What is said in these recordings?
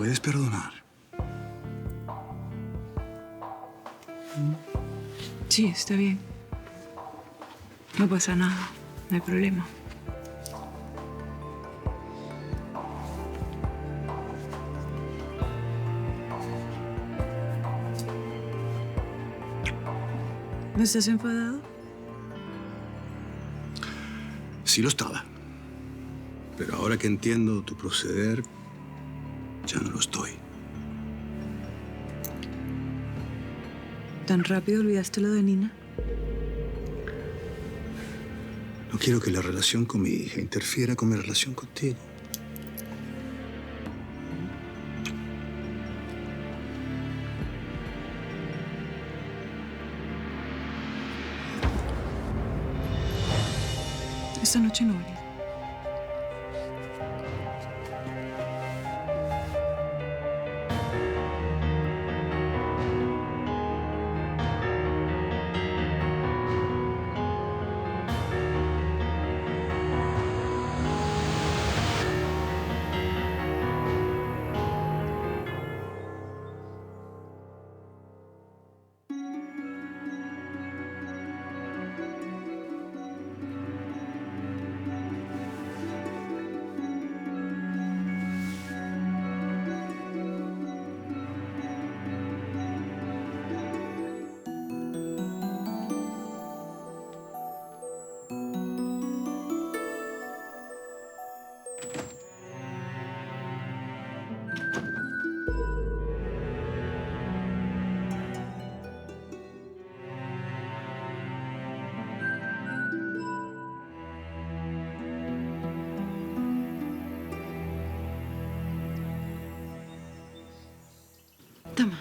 puedes perdonar. Sí, está bien. No pasa nada, no hay problema. ¿No estás enfadado? Sí lo estaba. Pero ahora que entiendo tu proceder, ya no lo estoy. ¿Tan rápido olvidaste lo de Nina? No quiero que la relación con mi hija interfiera con mi relación contigo. Esta noche no, Ariel. Toma.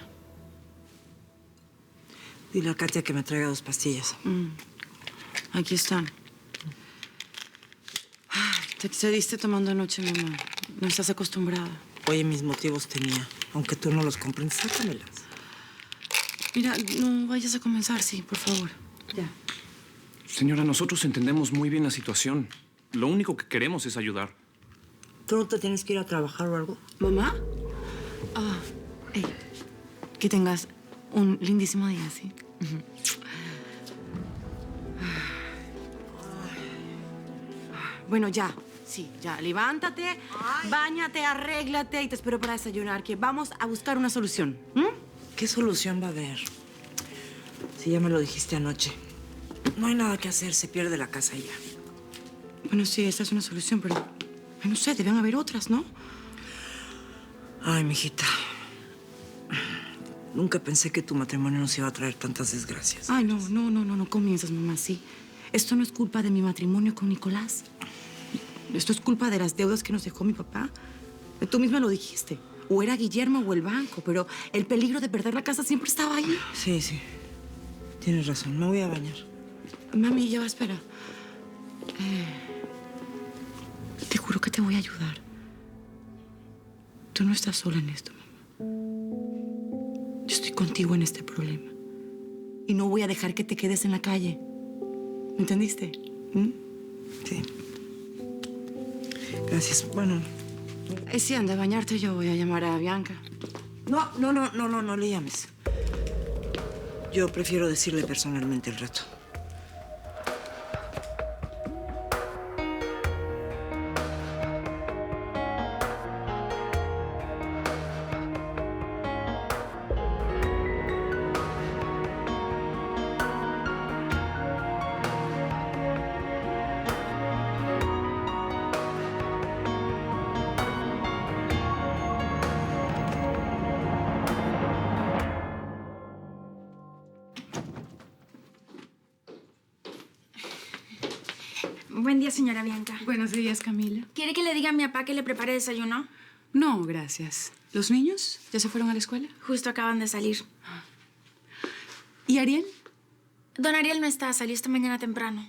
Dile a Katia que me traiga 2 pastillas. Aquí están. Te excediste tomando anoche, mamá. No estás acostumbrada. Oye, mis motivos tenía. Aunque tú no los comprendes, sácamelas. Mira, no vayas a comenzar, sí, por favor. Ya. Señora, nosotros entendemos muy bien la situación. Lo único que queremos es ayudar. ¿Tú no te tienes que ir a trabajar o algo? ¿Mamá? Ey, que tengas un lindísimo día, ¿sí? Bueno, ya. Sí, ya. Levántate, báñate, arréglate y te espero para desayunar, que vamos a buscar una solución. ¿Qué solución va a haber? Si ya me lo dijiste anoche. No hay nada que hacer, se pierde la casa y ya. Bueno, sí, esta es una solución, pero no sé, deben haber otras, ¿no? Ay, mijita. Nunca pensé que tu matrimonio nos iba a traer tantas desgracias. Ay, no comienzas, mamá, sí. Esto no es culpa de mi matrimonio con Nicolás. Esto es culpa de las deudas que nos dejó mi papá. Tú misma lo dijiste. O era Guillermo o el banco, pero el peligro de perder la casa siempre estaba ahí. Sí, sí. Tienes razón. Me voy a bañar. Mami, ya va, espera. Te juro que te voy a ayudar. Tú no estás sola en esto, mamá. Yo estoy contigo en este problema. Y no voy a dejar que te quedes en la calle. ¿Me entendiste? Sí. Gracias. Bueno. Sí, anda a bañarte. Yo voy a llamar a Bianca. No le llames. Yo prefiero decirle personalmente el reto. Buen día, señora Bianca. Buenos días, Camila. ¿Quiere que le diga a mi papá que le prepare desayuno? No, gracias. ¿Los niños ya se fueron a la escuela? Justo acaban de salir. ¿Y Ariel? Don Ariel no está, salió esta mañana temprano.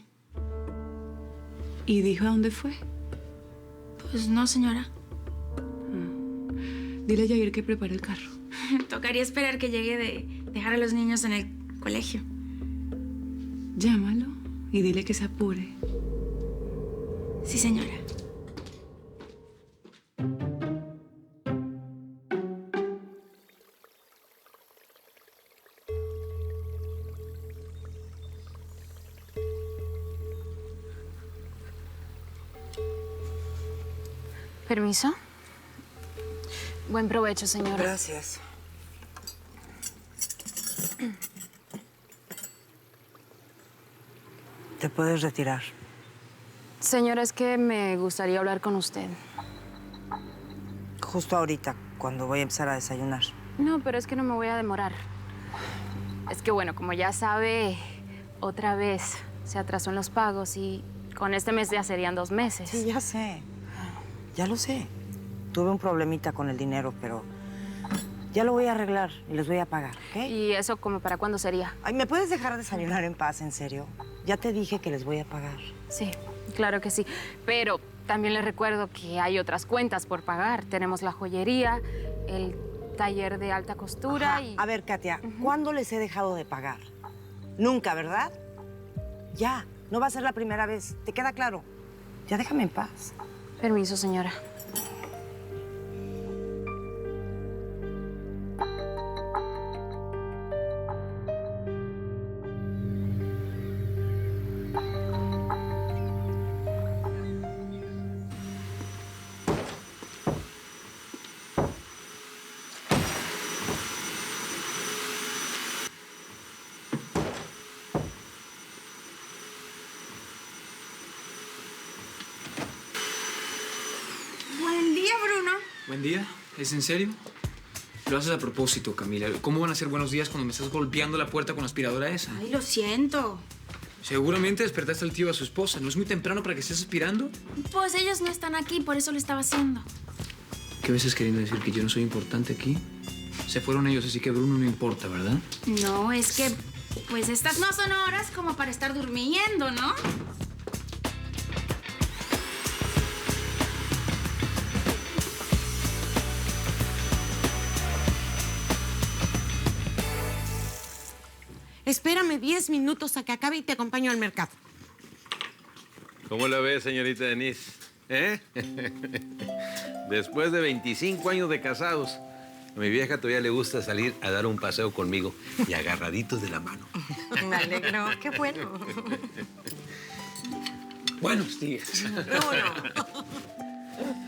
¿Y dijo a dónde fue? Pues no, señora. Dile a Yair que prepare el carro. Tocaría esperar que llegue de dejar a los niños en el colegio. Llámalo y dile que se apure. Sí, señora. ¿Permiso? Buen provecho, señora. Gracias. Te puedes retirar. Señora, es que me gustaría hablar con usted. Justo ahorita, cuando voy a empezar a desayunar. No, pero es que no me voy a demorar. Es que, bueno, como ya sabe, otra vez se atrasó en los pagos y con este mes ya serían 2 meses. Sí, ya sé. Ya lo sé. Tuve un problemita con el dinero, pero ya lo voy a arreglar y les voy a pagar, ¿ok? ¿Y eso como para cuándo sería? Ay, ¿me puedes dejar desayunar en paz, en serio? Ya te dije que les voy a pagar. Sí, claro que sí. Pero también les recuerdo que hay otras cuentas por pagar. Tenemos la joyería, el taller de alta costura Ajá. y... A ver, Katia, ¿cuándo les he dejado de pagar? Nunca, ¿verdad? Ya, no va a ser la primera vez. ¿Te queda claro? Ya déjame en paz. Permiso, señora. Buen día, Bruno. Buen día. ¿Es en serio? Lo haces a propósito, Camila. ¿Cómo van a ser buenos días cuando me estás golpeando la puerta con la aspiradora esa? Ay, lo siento. Seguramente despertaste al tío y a su esposa. ¿No es muy temprano para que estés aspirando? Pues ellos no están aquí, por eso lo estaba haciendo. ¿Qué veces queriendo decir que yo no soy importante aquí? Se fueron ellos, así que Bruno no importa, ¿verdad? No, es que... Pues estas no son horas como para estar durmiendo, ¿no? Espérame 10 minutos a que acabe y te acompaño al mercado. ¿Cómo la ves, señorita Denise? ¿Eh? Después de 25 años de casados, a mi vieja todavía le gusta salir a dar un paseo conmigo y agarraditos de la mano. Me alegro, qué bueno. Buenos días.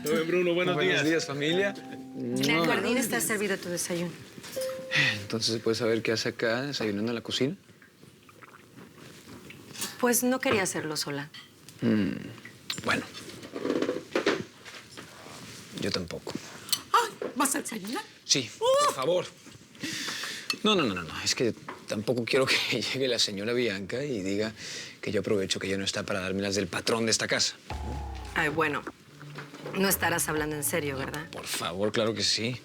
Joven Bruno, buenos días. familia. En el jardín está servido tu desayuno. Entonces, ¿puedes saber qué hace acá desayunando en la cocina? Pues no quería hacerlo sola. Bueno. Yo tampoco. Ay, ¿vas a desayunar? Sí, por favor. No. Es que tampoco quiero que llegue la señora Bianca y diga que yo aprovecho que ella no está para darme las del patrón de esta casa. Ay, bueno, no estarás hablando en serio, ¿verdad? Por favor, claro que sí.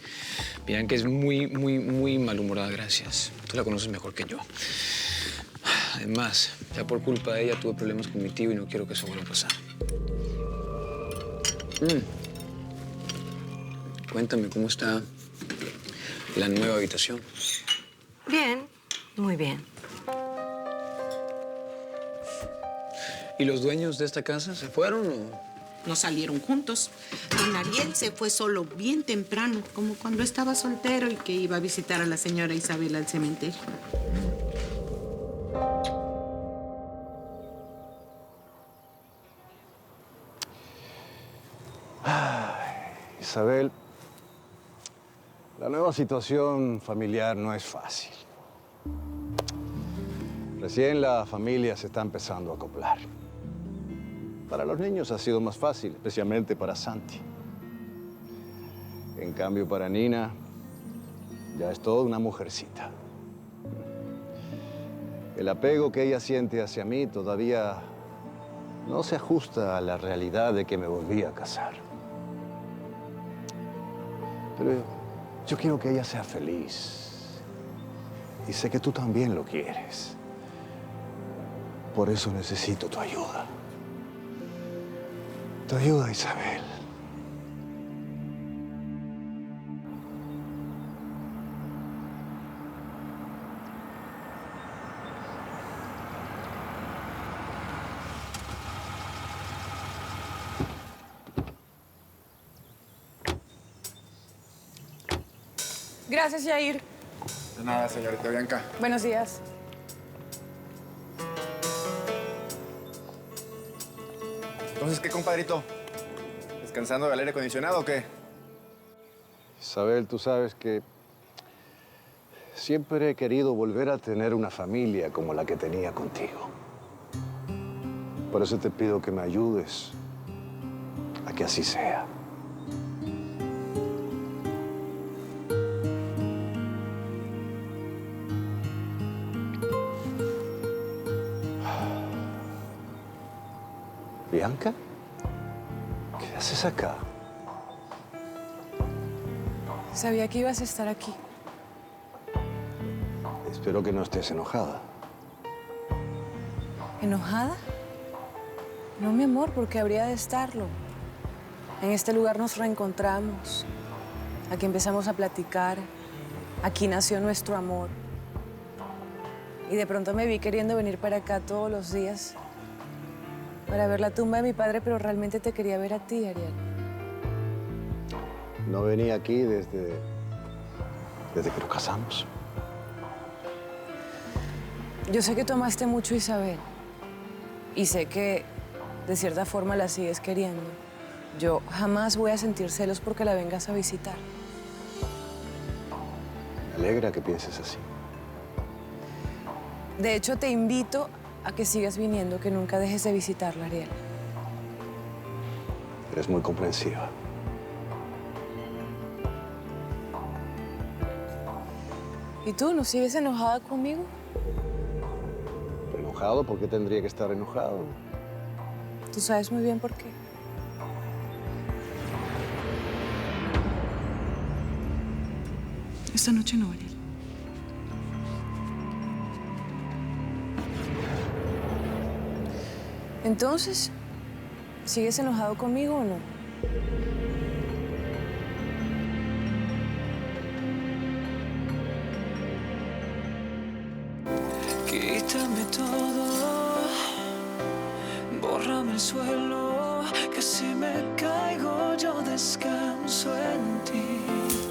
Bianca es muy malhumorada, gracias. Tú la conoces mejor que yo. Además, ya por culpa de ella tuve problemas con mi tío y no quiero que eso vuelva a pasar. Cuéntame, ¿cómo está la nueva habitación? Bien, muy bien. ¿Y los dueños de esta casa se fueron o...? No salieron juntos. Don Ariel se fue solo bien temprano, como cuando estaba soltero y que iba a visitar a la señora Isabel al cementerio. Isabel, la nueva situación familiar no es fácil. Recién la familia se está empezando a acoplar. Para los niños ha sido más fácil, especialmente para Santi. En cambio, para Nina, ya es toda una mujercita. El apego que ella siente hacia mí todavía no se ajusta a la realidad de que me volví a casar. Pero yo quiero que ella sea feliz. Y sé que tú también lo quieres. Por eso necesito tu ayuda. Tu ayuda, Isabel. Gracias, Yair. De nada, señorita Bianca. Buenos días. Entonces, ¿qué, compadrito? ¿Descansando del aire acondicionado o qué? Isabel, tú sabes que siempre he querido volver a tener una familia como la que tenía contigo. Por eso te pido que me ayudes a que así sea. Bianca, ¿qué haces acá? Sabía que ibas a estar aquí. Espero que no estés enojada. ¿Enojada? No, mi amor, porque habría de estarlo. En este lugar nos reencontramos. Aquí empezamos a platicar. Aquí nació nuestro amor. Y de pronto me vi queriendo venir para acá todos los días para ver la tumba de mi padre, pero realmente te quería ver a ti, Ariel. No venía aquí desde que nos casamos. Yo sé que tú amaste mucho a Isabel. Y sé que, de cierta forma, la sigues queriendo. Yo jamás voy a sentir celos porque la vengas a visitar. Me alegra que pienses así. De hecho, te invito a que sigas viniendo, que nunca dejes de visitarla, Ariel. Eres muy comprensiva. ¿Y tú no sigues enojada conmigo? ¿Enojado? ¿Por qué tendría que estar enojado? Tú sabes muy bien por qué. Esta noche no, Ariel. Entonces, ¿sigues enojado conmigo o no? Quítame todo, bórrame el suelo, que si me caigo yo descanso en ti.